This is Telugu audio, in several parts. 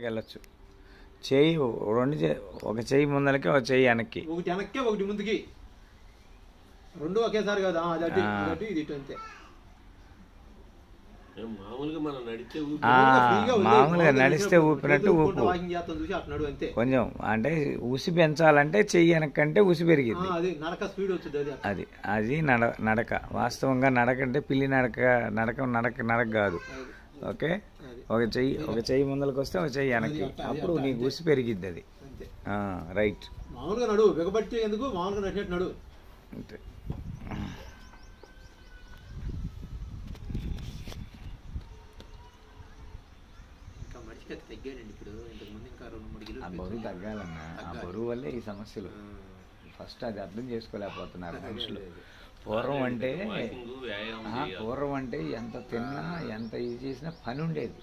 వెళ్ళొచ్చు. చేయి ఒక చెయ్యి ముందలకి ఒక చెయ్యి వెనక్కి, ఒకటి వెనక్కి ఒకటి ముందుకి, రెండు ఒకేసారి కదా. ఇది ఇటు అంతే. మామూలుగా నడిస్తే ఊపినట్టు ఊపు. కొంచెం అంటే ఉసి పెంచాలంటే చెయ్యి వెనక్కంటే ఉసి పెరిగింది. అది అది నడక. వాస్తవంగా నడక అంటే పిల్లి నడక కాదు. ఓకే, ఒక చెయ్యి ముందరకు వస్తే ఒక చెయ్యి వెనక్కి, అప్పుడు నీకు ఉసి పెరిగిద్ది. అది రైట్. మామూలుగా నడు బిగబట్టి ఎందుకు, మామూలుగా నడిచినట్టు నడు అంతే. ఆ బరువు తగ్గాలన్నా, ఆ బరువు వల్లే ఈ సమస్యలు. ఫస్ట్ అది అర్థం చేసుకోలేకపోతున్నారు మనుషులు. పూర్వం అంటే ఎంత తిన్నా ఎంత ఇది చేసినా పని ఉండేది.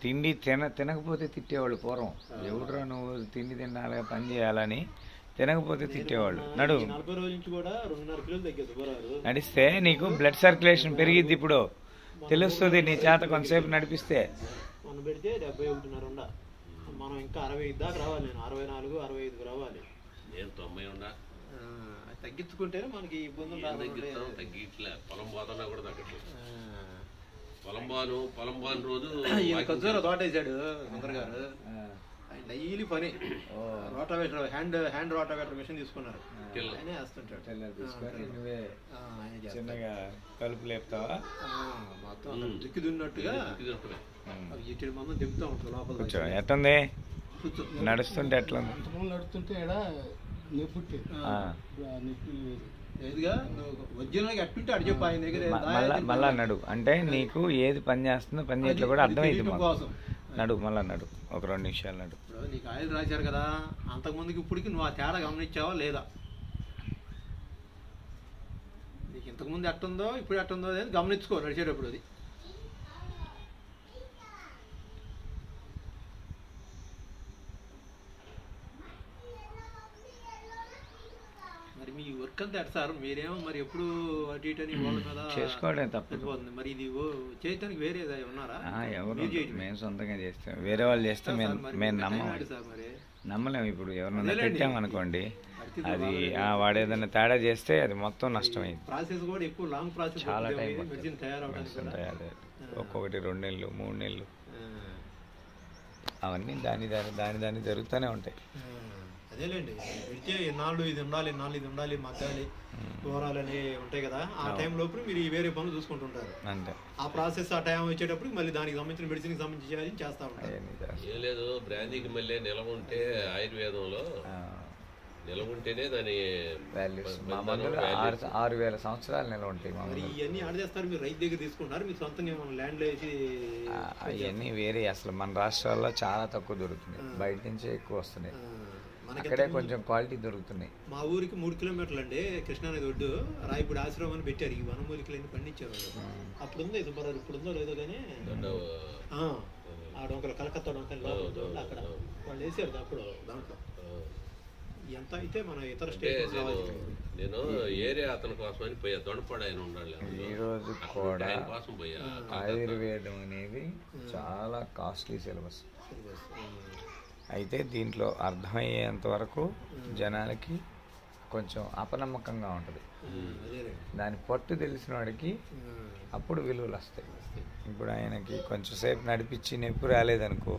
తిండి తినకపోతే తిట్టేవాళ్ళు పూర్వం. ఎవడురా నువ్వు తిండి తినాలి పని చేయాలని, తినకపోతే తిట్టేవాళ్ళు. నడిస్తే నీకు బ్లడ్ సర్క్యులేషన్ పెరిగిద్ది. ఇప్పుడు తెలుస్తుంది నీ చేత కొంతసేపు నడిపిస్తే. మనం పెడితే 71.5 మనం ఇంకా 65 దాకా రావాలి. నేను 64, 65 రావాలి. నేను 90 ఉండా. తగ్గించుకుంటేనే మనకి ఇబ్బందులు తగ్గిట్లే. పొలం పోతున్నా కూడా తగ్గట్లేదు. పొలం బాను రోజు తోట వేసాడు శంకర్ గారు. ఆయన డైలీ పని రోటావేటర్, హ్యాండ్ రోటావేటర్ మిషన్ తీసుకున్నారు. ఆయనే వేస్తుంటాడు. చిన్నగా కలుపు లేపుతావా, మొత్తం దిక్కు దున్నట్టుగా ఇటు మందం దింపుతా ఉంటారు లోపల. ఎట్లుంది నడుస్తుంటే? ఎట్లుంది నడుస్తుంటే ఏదిగా ఒరిజినల్గా ఎట్టుంటే అడి చెప్పి ఆయన దగ్గర మళ్ళా నడు అంటే నీకు ఏది పని చేస్తుందో పని చేయట్లో కూడా అర్థమైంది. నడు మళ్ళా నడు, ఒక 2 నిమిషాలు నడు. నీకు ఆయిల్ రాశారు కదా, అంతకుముందుకి ఇప్పటికి నువ్వు ఆ తేడా గమనించావా లేదా? నీకు ఇంతకుముందు ఎట్టుందో ఇప్పుడు ఎట్టుందో అనేది గమనించుకో నడిచేటప్పుడు. అది మరి మీ వర్క్ అంతా ఎట్ సార్, మీరేమో మరి ఎప్పుడు అటు ఇటు అని వాళ్ళ మీద చేసుకోవడం తప్పదు. మరి ఇది చేయటానికి వేరే ఉన్నారా? ఎవరు మేము సొంతంగా చేస్తాం, వేరే వాళ్ళు చేస్తే మేము నమ్మలేము. ఇప్పుడు ఎవరినైనా పెట్టామనుకోండి, అది వాడేదన్నా తేడా చేస్తే అది మొత్తం నష్టమైంది. ప్రాసెస్ కూడా ఎక్కువ లాంగ్ ప్రాసెస్, చాలా టైం తయారవుతుంది. ఒక్కొక్కటి 2 నెలలు 3 నెలలు అవన్నీ దాని జరుగుతూనే ఉంటాయి. అదేలేండి, పెడితే ఇన్నాళ్ళు ఇది ఉండాలి మగ్గాలి దూరాలని ఉంటాయి కదా. ఆ టైం లోపల మీరు వేరే పనులు చూసుకుంటుంటారు. అంతే. ఆ ప్రాసెస్ ఆ టైం వచ్చేటప్పుడు మళ్ళీ దానికి సంబంధించిన మెడిసిన్ సంబంధించి చేస్తా ఉంటారు. ఏం లేదు, బ్రాందీకి మళ్ళీ నిలవ ఉంటే ఆయుర్వేదంలో నిలవ ఉంటేనే దాని 6,000 సంవత్సరాలు నిలవ ఉంటాయి. మరి ఇవన్నీ ఆడ చేస్తారు, మీరు రైతు దగ్గర తీసుకుంటారు, మీరు సొంతంగా ల్యాండ్లో వేసి? అవన్నీ వేరే. అసలు మన రాష్ట్రాల్లో చాలా తక్కువ దొరుకుతున్నాయి, బయట నుంచే ఎక్కువ వస్తున్నాయి. అక్కడే కొంచెం క్వాలిటీ దొరుకుతున్నాయి. మా ఊరికి 3 కిలోమీటర్లు అండి, కృష్ణానది ఒడ్డు. రాయపూడి ఆశ్రమం అని పెట్టారు. ఈ వనమూలికలన్నీ పండించారు వాళ్ళు. అప్పుడు ఉందో సుబ్బారావు, ఇప్పుడు ఉందో లేదో కానీ ఆ డొంకలు కలకత్తా డొంకలు అక్కడ వాళ్ళు వేసారు. అప్పుడు దాంట్లో ఎంత అయితే మన ఇతర స్టేట్. నేను ఏరియా అతని కోసం అని పోయా, దొండపాడు ఆయన ఉండాలి. ఈ రోజు కూడా ఆయుర్వేదం అనేది చాలా కాస్ట్లీ సిలబస్. అయితే దీంట్లో అర్థమయ్యేంత వరకు జనాలకి కొంచెం అపనమ్మకంగా ఉంటుంది. దాని పట్టు తెలిసిన వాడికి అప్పుడు విలువలు వస్తాయి. ఇప్పుడు ఆయనకి కొంచెం సేపు నడిపించి నొప్పి రాలేదనుకో,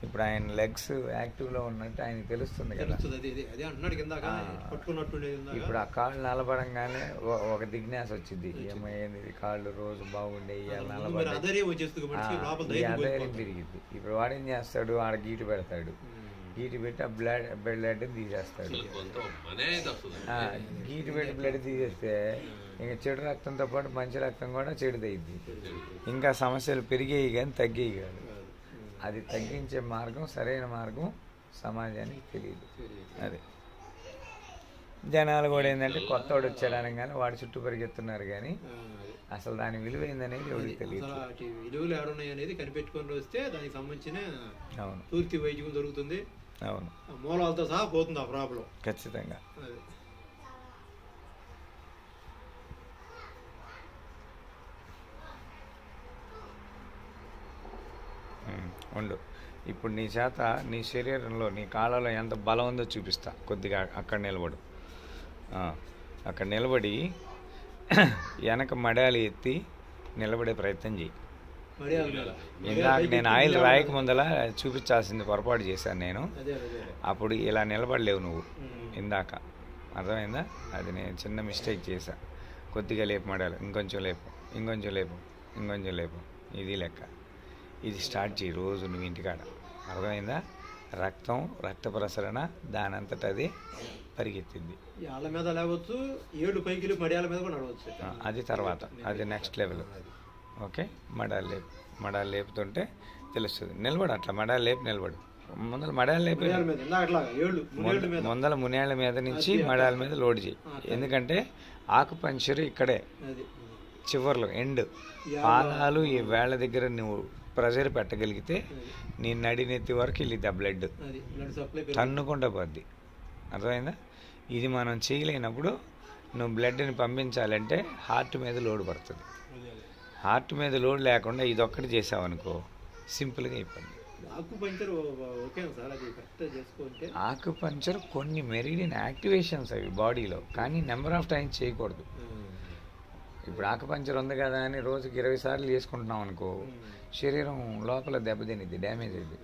ఇప్పుడు ఆయన లెగ్స్ యాక్టివ్లో ఉన్నట్టు ఆయనకి తెలుస్తుంది కదా. ఇప్పుడు ఆ కాళ్ళు నలబడంగానే ఒక దిగ్నాస వచ్చింది, ఏమైంది కాళ్ళు రోజు బాగుండేవి అధైర్యం పెరిగిద్ది. ఇప్పుడు వాడేం చేస్తాడు, ఆడ గీటు పెడతాడు, గీటు పెట్టి ఆ బ్లడ్ తీసేస్తాడు. గీటు పెట్టి బ్లడ్ తీసేస్తే ఇంకా చెడు రక్తంతో పాటు మంచి రక్తం కూడా చెడుదయ్యిద్ది. ఇంకా సమస్యలు పెరిగేవి కానీ తగ్గేవి కాదు. అది తగ్గించే మార్గం, సరైన మార్గం సమాజానికి తెలియదు. అదే జనాలు కూడా ఏంటంటే కొత్తవాడు వచ్చాడని కానీ వాడి చుట్టూ పరిగెత్తున్నారు కానీ అసలు దాని విలువ ఏందనేది ఎవరికి తెలియదు. విలువలు ఎవరున్నాయి అనేది కనిపెట్టుకొని వస్తే దానికి సంబంధించిన పూర్తి వైద్యం దొరుకుతుంది. అవును, మూలాలతో సహా పోతుంది ఆ ప్రాబ్లం ఖచ్చితంగా. ఉండు. ఇప్పుడు నీ చేత నీ శరీరంలో నీ కాళ్ళలో ఎంత బలం ఉందో చూపిస్తా. కొద్దిగా అక్కడ నిలబడు. అక్కడ నిలబడి వెనక మడాలి ఎత్తి నిలబడే ప్రయత్నం చేయి. ఇందాక నేను ఆయిల్ రాయక ముందల చూపించాల్సింది పొరపాటు చేశాను నేను. అప్పుడు ఇలా నిలబడలేవు నువ్వు ఇందాక, అర్థమైందా? అది నేను చిన్న మిస్టేక్ చేశా. కొద్దిగా లేపు మడాలి, ఇంకొంచెం లేపు, ఇంకొంచెం లేపు, ఇంకొంచెం లేపు. ఇది లెక్క. ఇది స్టార్ట్ చేయి రోజు నువ్వు ఇంటికాడ, అర్థమైందా? రక్త ప్రసరణ దానంతట అది పరిగెత్తింది. మీద లేవచ్చు, 7 పైకి మడియాల మీద కూడా నడవచ్చు. అది తర్వాత, అది నెక్స్ట్ లెవెల్. ఓకే, మడాలు లేపుతుంటే తెలుస్తుంది. నిలబడు, అట్లా మడాలు లేపి నిలబడు. ముందర మడాలు లేపి ముందర మునేళ్ల మీద నుంచి మడాల మీద లోడ్ చేయి. ఎందుకంటే ఆకుపంచర్ ఇక్కడే చివర్లో ఎండ్. పాదాలు ఈ వేళ్ల దగ్గర నువ్వు ప్రెజర్ పెట్టగలిగితే నీ నడినెత్తి వరకు వెళ్ళిద్ది ఆ బ్లడ్, తన్నుకుండా పోద్ది. అర్థమైందా? ఇది మనం చేయలేనప్పుడు నువ్వు బ్లడ్ని పంపించాలంటే హార్ట్ మీద లోడ్ పడుతుంది. హార్ట్ మీద లోడ్ లేకుండా ఇది ఒక్కటి చేసావనుకో సింపుల్గా అయిపోయింది. ఆకుపంచర్ కొన్ని మెరిడియన్ యాక్టివేషన్స్ అవి బాడీలో, కానీ నెంబర్ ఆఫ్ టైమ్స్ చేయకూడదు. ఇప్పుడు ఆకుపంచర్ ఉంది కదా అని రోజుకి 20 సార్లు చేసుకుంటున్నాం అనుకో, శరీరం లోపల దెబ్బతినిద్ది, డ్యామేజ్ అయింది.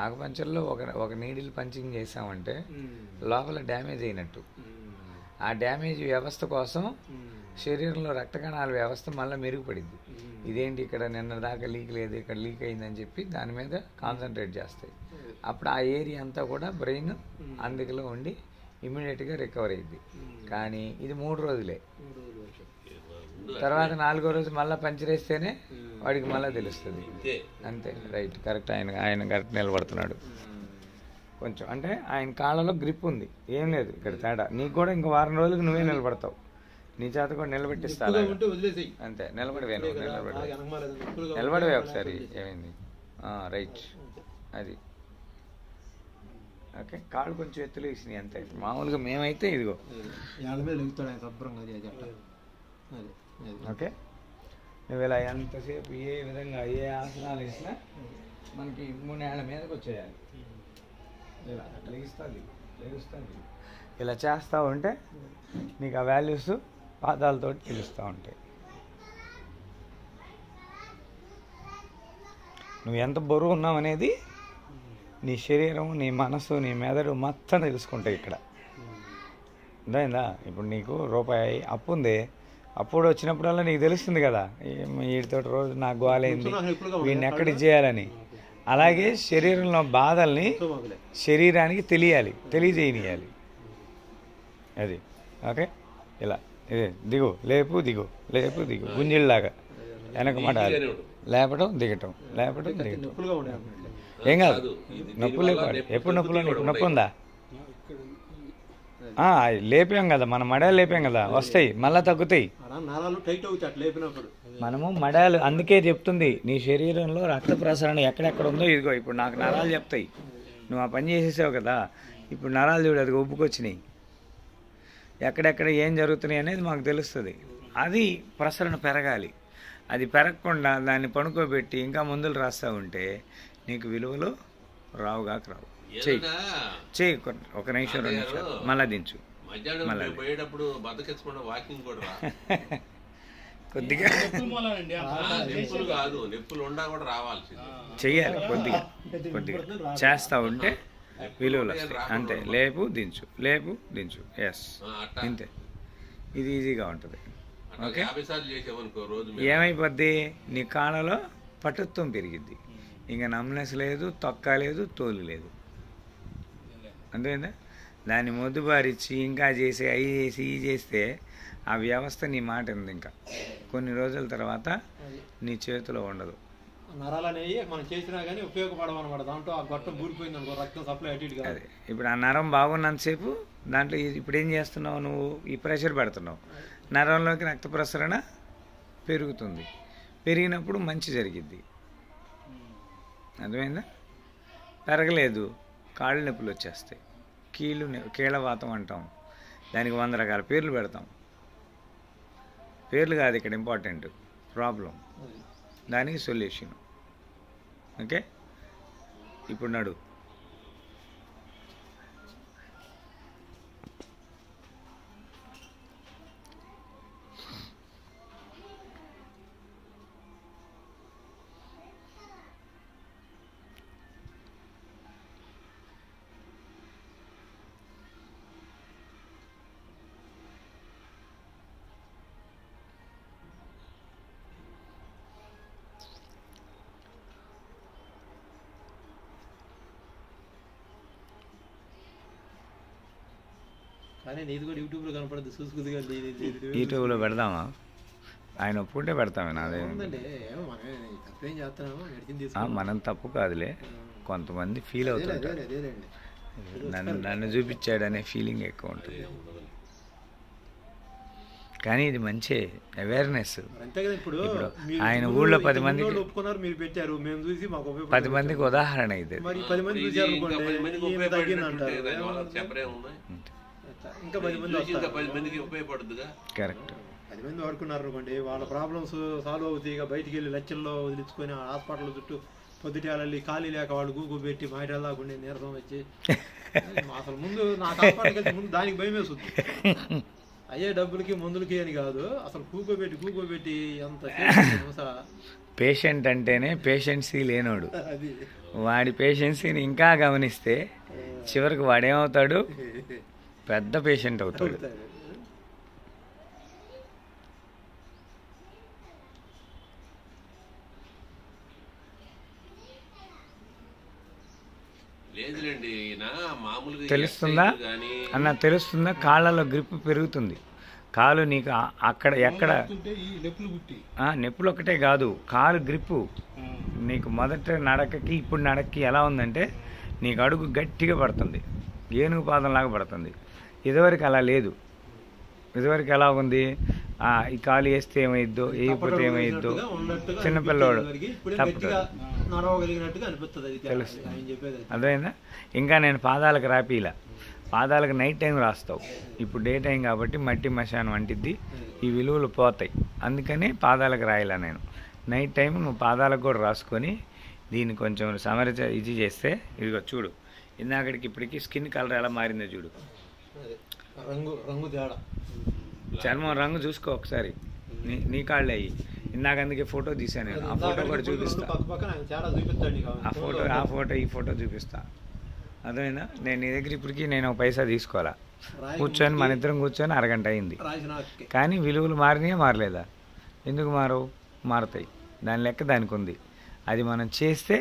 ఆకుపంచర్లో ఒక నీడిల్ పంచింగ్ చేసామంటే లోపల డ్యామేజ్ అయినట్టు. ఆ డ్యామేజ్ వ్యవస్థ కోసం శరీరంలో రక్త కణాల వ్యవస్థ మళ్ళీ మెరుగుపడింది. ఇదేంటి ఇక్కడ నిన్న దాకా లీక్ లేదు, ఇక్కడ లీక్ అయిందని చెప్పి దాని మీద కాన్సన్ట్రేట్ చేస్తాయి. అప్పుడు ఆ ఏరియా అంతా కూడా బ్రెయిన్ అందుకలో ఉండి ఇమ్మీడియట్గా రికవర్ అయింది. కానీ ఇది 3 రోజులే. తర్వాత 4వ రోజు మళ్ళీ పంచరేస్తేనే వాడికి మళ్ళీ తెలుస్తుంది. అంతే, రైట్, కరెక్ట్. ఆయన కరెక్ట్ నిలబడుతున్నాడు. కొంచెం అంటే ఆయన కాళ్ళలో గ్రిప్ ఉంది, ఏం లేదు ఇక్కడ తేడా. నీకు కూడా ఇంకో వారం రోజులకు నువ్వే నిలబడతావు. నీ చేత కూడా నిలబెట్టిస్తా. అంతే, నిలబడివే ఒకసారి. ఏమైంది? రైట్, అది ఓకే. కాళ్ళు కొంచెం ఎత్తులు వేసినాయి అంతే. మామూలుగా మేమైతే ఇదిగో ఓకే. నువ్వు ఇలా ఎంతసేపు ఏ విధంగా ఏ ఆసనాలు వేసినా మనకి 3 ఏళ్ల మీదకి వచ్చేయాలి. ఇలా లెగుస్తుంది ఇలా చేస్తూ ఉంటే నీకు ఆ వాల్యూస్ పాదాలతో తెలుస్తూ ఉంటాయి. నువ్వు ఎంత బరువు ఉన్నావు అనేది నీ శరీరం, నీ మనసు, నీ మెదడు మొత్తం తెలుసుకుంటాయి ఇక్కడ. అర్థమైందా? ఇప్పుడు నీకు రూపాయి అప్పు ఉంది, అప్పుడు వచ్చినప్పుడల్లా నీకు తెలుస్తుంది కదా, వీటితో రోజు నాకు గోలైంది, వీడిని ఎక్కడికి చేయాలని. అలాగే శరీరంలో బాధల్ని శరీరానికి తెలియజేయాలి. అది ఓకే. ఇలా ఇదే దిగు, లేపు, దిగు, లేపు, దిగు, గుంజిల్లాగా వెనక మడాలి, లేపటం దిగటం, లేపటం దిగటం. ఏం కాదు, నొప్పులు లేపాడు. ఎప్పుడు నొప్పులు? నీకు నొప్పి ఉందా? లేపాం కదా మనం, మడాలు లేపాం కదా, వస్తాయి మళ్ళా తగ్గుతాయి. మనము మడాలు అందుకే చెప్తుంది నీ శరీరంలో రక్త ప్రసరణ ఎక్కడెక్కడ ఉందో. ఇదిగో ఇప్పుడు నాకు నరాలు చెప్తాయి, నువ్వు ఆ పని చేసేసావు కదా, ఇప్పుడు నరాలు చూడు అది ఉబ్బుకొచ్చినాయి, ఎక్కడెక్కడ ఏం జరుగుతున్నాయి అనేది మాకు తెలుస్తుంది. అది ప్రసరణ పెరగాలి. అది పెరగకుండా దాన్ని పడుకోబెట్టి ఇంకా మందులు రాస్తూ ఉంటే నీకు విలువలు రావు. చెయ్యి ఒక నిమిషం 2 నిమిషాలు మళ్ళా దించు. కొద్దిగా చెయ్యాలి, కొద్దిగా చేస్తూ ఉంటే విలువలు వస్తాయి. అంతే, లేపు దించు, లేపు దించు. ఎస్, అంతే. ఇది ఈజీగా ఉంటుంది. ఓకే. ఏమైపోద్ది? నీ కాళ్ళలో పటుత్వం పెరిగిద్ది, ఇంకా నమ్నెస్ లేదు, తొక్క లేదు, తోలు లేదు. అంతేందా? దాన్ని మొద్దుబారిచ్చి ఇంకా చేసి అవి చేసి ఇవి చేస్తే ఆ వ్యవస్థ నీ మాట ఉంది. ఇంకా కొన్ని రోజుల తర్వాత నీ చేతిలో ఉండదు. నరాలు అనేవి మనం చేసినా కానీ ఉపయోగపడమన్నమాట. దాంట్లో ఆ గొట్టం బూడిపోయింది అనుకో, రక్తం సప్లై అటు ఇటు. అదే ఇప్పుడు ఆ నరం బాగున్నంతసేపు దాంట్లో ఇప్పుడు ఏం చేస్తున్నావు నువ్వు? ఈ ప్రెషర్ పెడుతున్నావు, నరంలోకి రక్త ప్రసరణ పెరుగుతుంది. పెరిగినప్పుడు మంచి జరిగిద్ది. అర్థమైందా? పెరగలేదు, కాళ్ళు నొప్పులు వచ్చేస్తాయి. కీళ్ళవాతం అంటాం, దానికి 100 రకాల పేర్లు పెడతాం. పేర్లు కాదు ఇక్కడ ఇంపార్టెంట్, ప్రాబ్లం, దానికి సొల్యూషన్. ఓకే. ఇప్పుడు నడు. కానీ నీది కూడా యూట్యూబ్లో కనపడదు, చూసుకుంది కదా. యూట్యూబ్లో పెడదామా? ఆయన ఒప్పుకుంటే పెడతామే. నాదే ఉందండి, ఏమో మనమే తప్పేం చేస్తున్నామో మెడిసిన్ తీసుకు. మనం తప్పు కాదులే, కొంతమంది ఫీల్ అవుతుంది. అదేలేండి, నన్ను చూపించాడనే ఫీలింగ్ ఎక్కువ ఉంటుంది. కానీ ఇది మంచి అవేర్నెస్. అంతే కదా. ఇప్పుడు ఆయన ఊళ్ళో 10 మందికి ఒప్పుకున్నారు, మీరు పెట్టారు, మేము చూసి మాకు 10 మందికి ఉదాహరణ ఇది. మరి 10 మంది చూసారు ఇంకా 10 మందికి ఉపయోగపడుతుందిగా. కరెక్ట్. 10 మంది వాడుకున్నారు అనుకోండి, వాళ్ళ ప్రాబ్లమ్స్ సాల్వ్ అవుతాయి. ఇక బయటికి వెళ్ళి లక్షల్లో వదిలించుకొని హాస్పిటల్ చుట్టూ పొద్దుటేళ్ళి ఖాళీ లేక వాళ్ళు గూగు పెట్టి మాటలాగా నీరసం వచ్చి అసలు ముందు నాకు హాస్పిటల్కి వెళ్తే ముందు దానికి భయం వేస్తుంది. అయ్యే డబ్బులకి మందులకి అని కాదు, అసలు కూకోబెట్టి ఎంత పేషెంట్ అంటేనే పేషెన్సీ లేనోడు. వాడి పేషెన్సీని ఇంకా గమనిస్తే చివరికి వాడేమవుతాడు, పెద్ద పేషెంట్ అవుతాడు. తెలుస్తుందా అన్న? తెలుస్తుందా? కాళ్ళలో గ్రిప్ పెరుగుతుంది. కాలు నీకు అక్కడ ఎక్కడ నొప్పులు ఒకటే కాదు, కాలు గ్రిప్పు నీకు మొదట నడకకి ఇప్పుడు నడకకి ఎలా ఉందంటే నీకు అడుగు గట్టిగా పడుతుంది, ఏనుగు పాదంలాగా పడుతుంది. ఇదివరకు అలా లేదు. ఇదివరకు ఎలా ఉంది, ఈ కాలు వేస్తే ఏమైద్దో, వేయకపోతే ఏమైద్దో, చిన్నపిల్లవాడు తప్పుతుంది, తెలుస్తుంది. అర్థమైందా? ఇంకా నేను పాదాలకు రాపిలా, పాదాలకు నైట్ టైం రాస్తావు, ఇప్పుడు డే టైం కాబట్టి మట్టి మశానం అంటిద్ది, ఈ విలువలు పోతాయి. అందుకని పాదాలకు రాయలా నేను. నైట్ టైం నువ్వు పాదాలకు కూడా రాసుకొని దీన్ని కొంచెం ఇది చేస్తే, ఇదిగో చూడు, ఇందాకడికి ఇప్పటికి స్కిన్ కలర్ ఎలా మారిందో చూడు, రంగు తేడా, చర్మం రంగు చూసుకో ఒకసారి. నీ కాళ్ళే అయ్యి. ఇందాక అందుకే ఫోటో తీసాను నేను, ఆ ఫోటో కూడా చూపిస్తా. ఆ ఫోటో ఈ ఫోటో చూపిస్తా. అర్థమైందా? నేను నీ దగ్గర ఇప్పటికీ నేను పైసా తీసుకోవాలా, కూర్చొని మన ఇద్దరం కూర్చొని అరగంట అయింది. కానీ విలువలు మారినాయా మారలేదా? ఎందుకు మారవు? మారుతాయి. దాని లెక్క దానికి ఉంది. అది మనం చేస్తే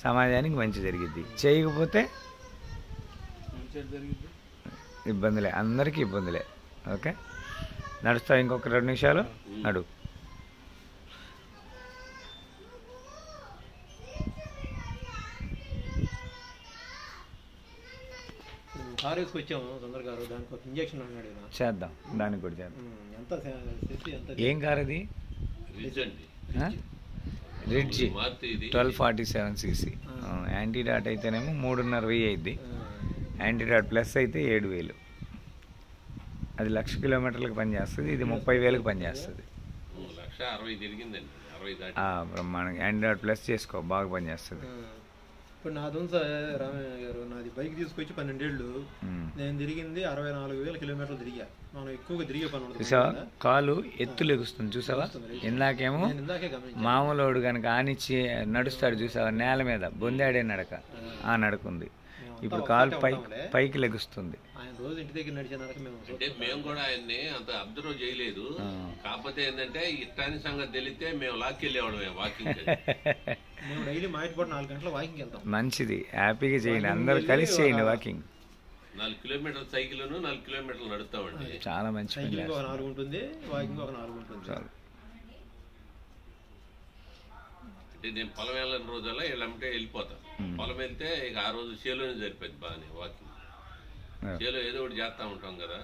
సమాజానికి మంచి జరిగిద్ది, చేయకపోతే ఇబ్బందులే, అందరికీ ఇబ్బందులే. ఓకే, నడుస్తావు ఇంకొక 2 నిమిషాలు నడు. చేద్దాం, దానికి కూడా చేద్దాం. ఏం కారు అది? Ridge 1247cc. యాంటీడాట్ అయితేనేమో 3,500 అయింది, యాంటీడాట్ ప్లస్ అయితే 7,000. అది 1,00,000 కిలోమీటర్లకు పనిచేస్తుంది, ఇది 30,000కి పనిచేస్తుంది. బ్రహ్మాండంగా యాంటీడాట్ ప్లస్ చేసుకో, బాగా పనిచేస్తుంది. ఇప్పుడు నాది రామయ్య గారు, నాది బైక్ తీసుకొచ్చి 12 ఏళ్ళు నేను తిరిగింది 64,000 కిలోమీటర్లు తిరిగా. మనం ఎక్కువగా తిరిగే పని చూసావా, కాలు ఎత్తు లెగుస్తుంది చూసావా. ఇందాకేమో మామూలుడు కనుక ఆనిచ్చి నడుస్తాడు చూసావా, నేల మీద బొందాడే నడక, ఆ నడకుంది. ఇప్పుడు కాలు పైకి లెగుస్తుంది. రోజు ఇంటి దగ్గర నడిచే నడక మేము కూడా ఆయన్ని అంత అబ్జర్వ్ చేయలేదు. కాకపోతే ఏంటంటే ఇట్టాని సంగతి తెలిస్తే మేము లాక్కెళ్ళేవాడు వాకింగ్. మేము డైలీ మా ఇంటి 4 గంటల వాకింగ్ వెళ్తాం. మంచిది, హ్యాపీగా చేయండి, అందరూ కలిసి చేయండి వాకింగ్. 4 కిలోమీటర్ల సైకిల్ 4 కిలోమీటర్లు నడుస్తామండి. చాలా మంచి పని. 4 ఉంటుంది, వాకింగ్ 4 ఉంటుంది. అంటే నేను పొలం వెళ్ళని రోజల్లా వీళ్ళంటే వెళ్ళిపోతాను. పొలం వెళ్తే ఇక ఆ రోజు చేలోనే సరిపోయింది బాగానే వాకింగ్. చేలో ఏదో ఒకటి చేస్తా ఉంటాం కదా.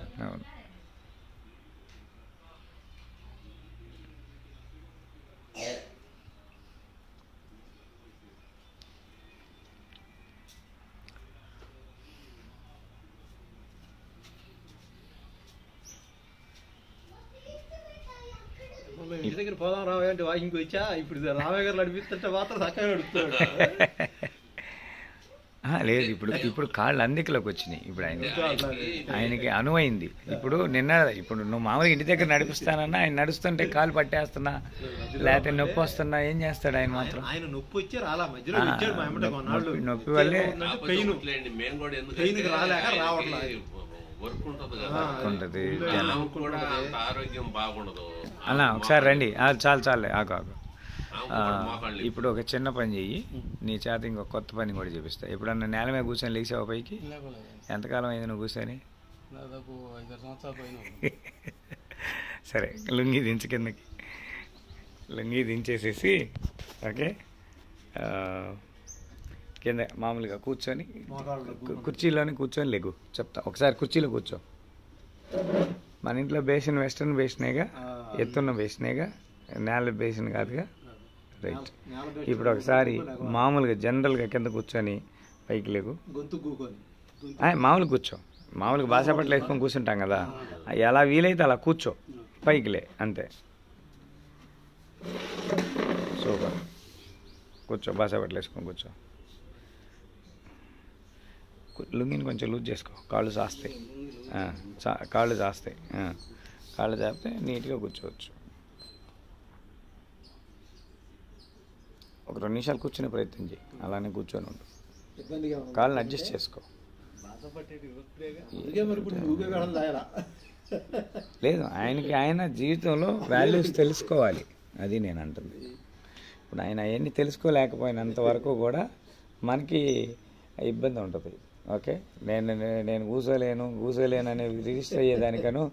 ఇంటి దగ్గర పోదాం రావయ్య అంటే వాకింగ్ వచ్చా, ఇప్పుడు రామయ్య గారు నడిపిస్తుంటే మాత్రం చక్కగా నడుపుతాడు. లేదు, ఇప్పుడు కాళ్ళు అందుకలోకి వచ్చినాయి. ఇప్పుడు ఆయనకి అనువైంది. ఇప్పుడు నువ్వు మామూలుగా ఇంటి దగ్గర నడిపిస్తానన్నా ఆయన నడుస్తుంటే కాలు పట్టేస్తున్నా లేకపోతే నొప్పి వస్తున్నా ఏం చేస్తాడు ఆయన మాత్రం? ఆయన నొప్పి వచ్చి రాలా, మధ్యలో ఇచ్చాడు మా ఎమ్మటే కొన్నాళ్ళు. నొప్పి వల్లే ఉంటుంది. ఆరోగ్యం బాగుండదు అలా ఒకసారి రండి. చాలు ఆగు. ఇప్పుడు ఒక చిన్న పని చెయ్యి, నీ చేత ఇంకొక కొత్త పని కూడా చేపిస్తా. ఎప్పుడన్నా నేల మీద కూర్చొని లేచావా పైకి? ఎంతకాలం అయింది నువ్వు కూర్చొని? సరే, లుంగి దించి కిందకి, లుంగి దించేసేసి ఓకే కింద మామూలుగా కూర్చొని కుర్చీలోనే కూర్చొని లేగు చెప్తా. ఒకసారి కుర్చీలో కూర్చో. మన ఇంట్లో బేసిన్ వెస్టర్న్ బేసినేగా, ఎత్తున్న బేసినేగా, నేల బేసిన్ కాదుగా. రైట్. ఇప్పుడు ఒకసారి మామూలుగా జనరల్గా కింద కూర్చొని పైకి లేగు, మామూలుగా కూర్చో. మామూలుగా బాసాపట్లు వేసుకొని కూర్చుంటాం కదా, ఎలా వీలైతే అలా కూర్చో, పైకి లే, అంతే. సూపర్. కూర్చో, బాసాపట్లు వేసుకొని కూర్చో. లుంగిని కొంచెం లూజ్ చేసుకో, కాళ్ళు చాస్తాయి. కాళ్ళు చాపితే నీట్గా కూర్చోవచ్చు. ఒక 2 నిమిషాలు కూర్చునే ప్రయత్నం చేయి, అలానే కూర్చొని ఉండు. కాళ్ళని అడ్జస్ట్ చేసుకో. లేదు, ఆయన జీవితంలో వాల్యూస్ తెలుసుకోవాలి, అది నేను అంటుంది. ఇప్పుడు ఆయన అవన్నీ తెలుసుకోలేకపోయినంత వరకు కూడా మనకి ఇబ్బంది ఉంటుంది. ఓకే, నేను కూర్చోలేను అనే రిజిస్టర్ అయ్యేదానికను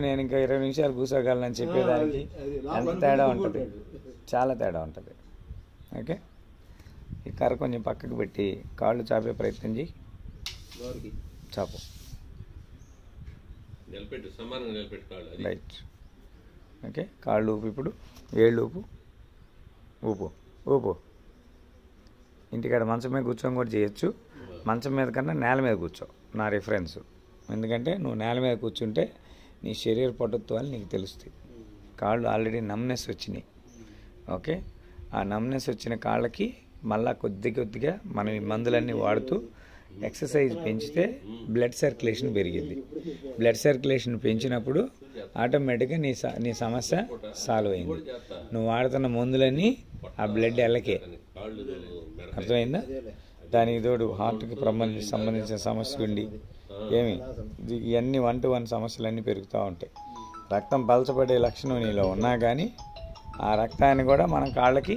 నేను ఇంకా 20 నిమిషాలు కూర్చోగలనని చెప్పేదానికి ఎంత తేడా ఉంటుంది, చాలా తేడా ఉంటుంది. ఓకే, ఈ కర్ర కొంచెం పక్కకు పెట్టి కాళ్ళు చాపే ప్రయత్నం చేయి. చాపు. రైట్. ఓకే, కాళ్ళు ఊపు. ఇప్పుడు ఏళ్ళు ఊపు. ఇంటికాడ మంచం మీద కూర్చొని కూడా చేయొచ్చు. మంచం మీద కన్నా నేల మీద కూర్చో, నా రిఫరెన్స్. ఎందుకంటే నువ్వు నేల మీద కూర్చుంటే నీ శరీర పటుత్వాలు నీకు తెలుస్తాయి. కాళ్ళు ఆల్రెడీ నమ్నెస్ వచ్చినాయి. ఓకే, ఆ నమ్నెస్ వచ్చిన కాళ్ళకి మళ్ళీ కొద్దిగా మనం ఈ మందులన్నీ వాడుతూ ఎక్సర్సైజ్ పెంచితే బ్లడ్ సర్క్యులేషన్ పెరిగింది. బ్లడ్ సర్క్యులేషన్ పెంచినప్పుడు ఆటోమేటిక్గా నీ సమస్య సాల్వ్ అయింది. నువ్వు వాడుతున్న మందులన్నీ ఆ బ్లడ్ ఎల్లకే. అర్థమైందా? దానికి తోడు హార్ట్కి సంబంధించిన సమస్య ఉండి ఇవన్నీ 1 to 1 సమస్యలన్నీ పెరుగుతూ ఉంటాయి. రక్తం పలచబడే లక్షణం నీలో ఉన్నా కానీ ఆ రక్తాన్ని కూడా మనం కాళ్ళకి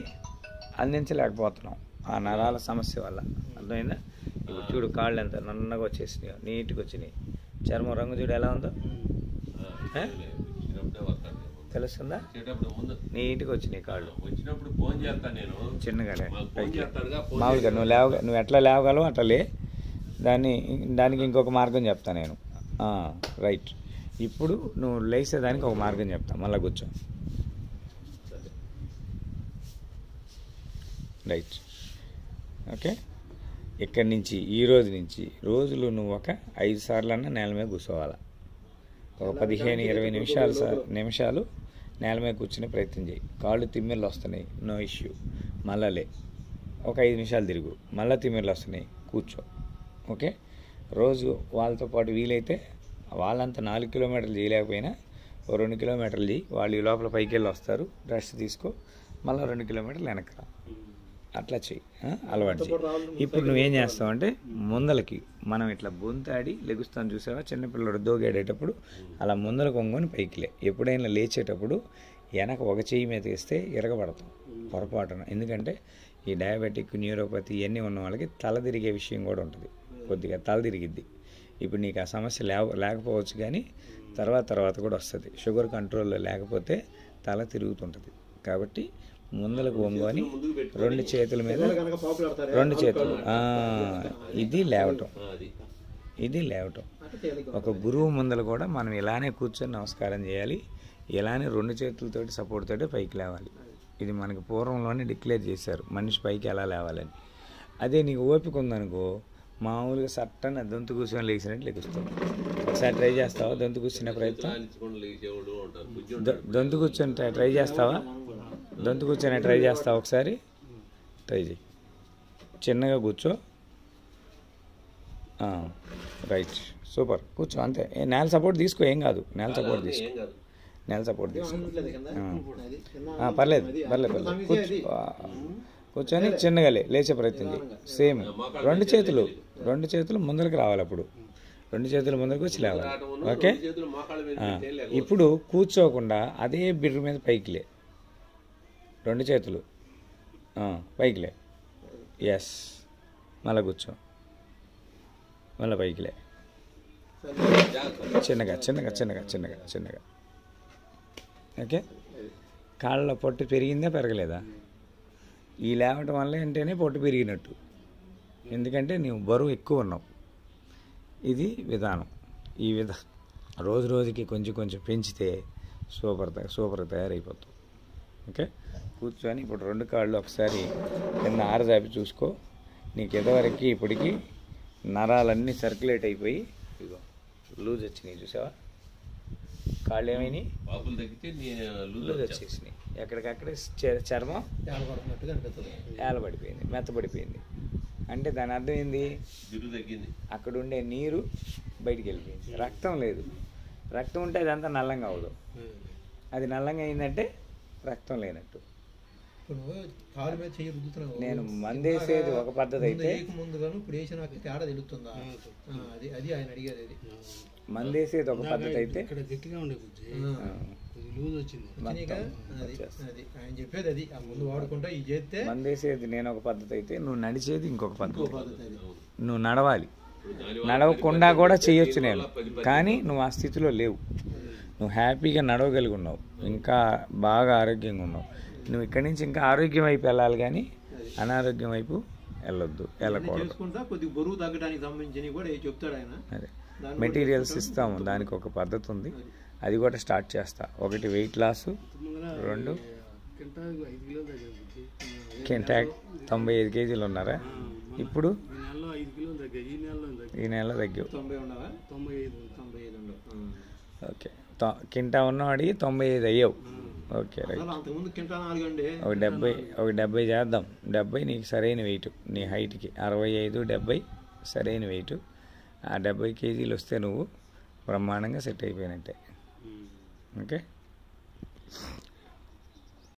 అందించలేకపోతున్నాం ఆ నరాల సమస్య వల్ల. అర్థమైందా? ఇప్పుడు చూడు, కాళ్ళు ఎంత నన్నగా వచ్చేసినాయో, నీట్గా వచ్చినాయి. చర్మం రంగు చూడు ఎలా ఉందో, తెలుస్తుందా? నీట్గా వచ్చినాయి కాళ్ళు. చిన్నగానే మామూలుగా నువ్వు ఎట్లా లేవగలవు అట్లా లే. దానికి ఇంకొక మార్గం చెప్తా నేను. రైట్. ఇప్పుడు నువ్వు లేసేదానికి ఒక మార్గం చెప్తా, మళ్ళీ కూర్చో. రైట్. ఓకే, ఇక్కడి నుంచి ఈ రోజు నుంచి రోజులు నువ్వు ఒక 5 సార్లన్నా నేల మీద కూర్చోవాలా. ఒక 15-20 నిమిషాలు నేల మీద కూర్చునే ప్రయత్నం చేయి. కాళ్ళు తిమ్మిర్లు వస్తున్నాయి, నో ఇష్యూ, మళ్ళా లే. ఒక 5 నిమిషాలు తిరుగు, మళ్ళీ తిమ్మిర్లు వస్తున్నాయి, కూర్చో. ఓకే, రోజు వాళ్ళతో పాటు వీలైతే వాళ్ళంతా 4 కిలోమీటర్లు చేయలేకపోయినా 2 కిలోమీటర్లు చేయి. వాళ్ళు ఈ లోపల పైకి వెళ్ళి వస్తారు, రెస్ట్ తీసుకో, మళ్ళీ 2 కిలోమీటర్లు వెనక్కి రా. అట్లా చెయ్యి, అలవాటు చెయ్యి. ఇప్పుడు నువ్వేం చేస్తావు అంటే ముందలకి మనం ఇట్లా బొంతాడి లెగుస్తాను, చూసావా? చిన్నపిల్లడు దోగాడేటప్పుడు అలా ముందలకు వంగుని పైకి లే. ఎప్పుడైనా లేచేటప్పుడు వెనక ఒక చెయ్యి మీద వేస్తే ఇరగబడతాం పొరపాటున. ఎందుకంటే ఈ డయాబెటిక్, న్యూరోపతి ఇవన్నీ ఉన్న వాళ్ళకి తల తిరిగే విషయం కూడా ఉంటుంది, కొద్దిగా తల తిరిగిద్ది. ఇప్పుడు నీకు ఆ సమస్య లేకపోవచ్చు, కానీ తర్వాత కూడా వస్తుంది. షుగర్ కంట్రోల్లో లేకపోతే తల తిరుగుతుంటుంది. కాబట్టి ముందలకు వంగుని 2 చేతుల మీద 2 చేతులు, ఇది లేవటం. ఒక గురువు ముందర కూడా మనం ఇలానే కూర్చొని నమస్కారం చేయాలి. ఇలానే 2 చేతులతోటి సపోర్ట్ తోటి పైకి లేవాలి. ఇది మనకి పూర్వంలోనే డిక్లేర్ చేశారు, మనిషి పైకి ఎలా లేవాలని. అదే నీకు ఓపిక ఉందనుకో, మామూలుగా సట్టని దొంతు కూర్చొని లేచినట్టు లెగుస్తావు. ఒకసారి ట్రై చేస్తావా? దొంతు కూర్చునే ప్రయత్నం, దొంతు కూర్చొని ట్రై చేస్తావా? దొంతు కూర్చొని ట్రై చేస్తావా? ఒకసారి ట్రై చేయి. చిన్నగా కూర్చో, రైట్, సూపర్. కూర్చో అంతే. నేల సపోర్ట్ తీసుకో, ఏం కాదు. నేల సపోర్ట్ తీసుకో, ఏం కాదు. నేల సపోర్ట్ తీసుకో. పర్లేదు పర్లేదు పర్లేదు. కూర్చొని చిన్నగా లేచే ప్రయత్నం చేయి. సేమ్ రెండు చేతులు ముందరికి రావాలి. అప్పుడు రెండు చేతులు ముందరికి వచ్చి లేవాలి. ఓకే. ఇప్పుడు కూర్చోకుండా అదే బిర్రు మీద పైకిలే, రెండు చేతులు పైకిలే. ఎస్, మళ్ళీ కూర్చో, మళ్ళీ పైకిలే. చిన్నగా చిన్నగా చిన్నగా చిన్నగా చిన్నగా. ఓకే. కాళ్ళలో పొట్టు పెరిగిందా పెరగలేదా? ఈ లేవటం వల్ల ఏంటనే పొట్టు పెరిగినట్టు, ఎందుకంటే నువ్వు బరువు ఎక్కువ ఉన్నావు. ఇది విధానం. ఈ రోజు రోజుకి కొంచెం కొంచెం పెంచితే సూపర్ తయారైపోతావు. ఓకే. కూర్చొని ఇప్పుడు రెండు కాళ్ళు ఒకసారి కింద ఆరజాపి చూసుకో. నీకు ఎదవరకు ఇప్పటికి నరాలన్నీ సర్క్యులేట్ అయిపోయి ఇగో లూజ్ వచ్చినాయి, చూసావా? కాళ్ళు ఏమైనాయి? వాపులు తగ్గితే లూజ్ వచ్చేసినాయి. ఎక్కడికక్కడే చర్మం ఏలబడిపోయింది, మెత్తబడిపోయింది. అంటే దాని అర్థం ఏంది? తగ్గింది. అక్కడ ఉండే నీరు బయటికి వెళ్ళిపోయింది. రక్తం లేదు. రక్తం ఉంటే అదంతా నల్లంగా అవదు. అది నల్లంగా అయిందంటే రక్తం లేనట్టు. నేను మందేసేది ఒక పద్ధతి అయితే, మందేసేది ఒక పద్ధతి అయితే, మందేసేది నేను ఒక పద్ధతి అయితే, నువ్వు నడిచేది ఇంకొక పద్ధతి. నువ్వు నడవాలి. నడవకుండా కూడా చేయొచ్చు నేను, కానీ నువ్వు ఆ స్థితిలో లేవు. నువ్వు హ్యాపీగా నడవగలిగి ఉన్నావు, ఇంకా బాగా ఆరోగ్యంగా ఉన్నావు. నువ్వు ఇక్కడి నుంచి ఇంకా ఆరోగ్యం వైపు వెళ్ళాలి, కానీ అనారోగ్యం వైపు వెళ్ళొద్దు, వెళ్ళకూడదు. అదే మెటీరియల్స్ ఇస్తాము, దానికి ఒక పద్ధతి ఉంది. అది కూడా స్టార్ట్ చేస్తా. ఒకటి వెయిట్ లాస్, రెండు కింటాక్ 95 కేజీలు ఉన్నారా ఇప్పుడు? ఈ నెలలో తగ్గావు. ఓకే. కింటా ఉన్నవాడి 95 అయ్యావు. Okay right. ఒక 70 చేద్దాం. 70 నీకు సరైన వెయిట్, నీ హైట్కి 65, 70 సరైన వెయిట్. ఆ 70 కేజీలు వస్తే నువ్వు బ్రహ్మాండంగా సెట్ అయిపోయినట్టే. ఓకే.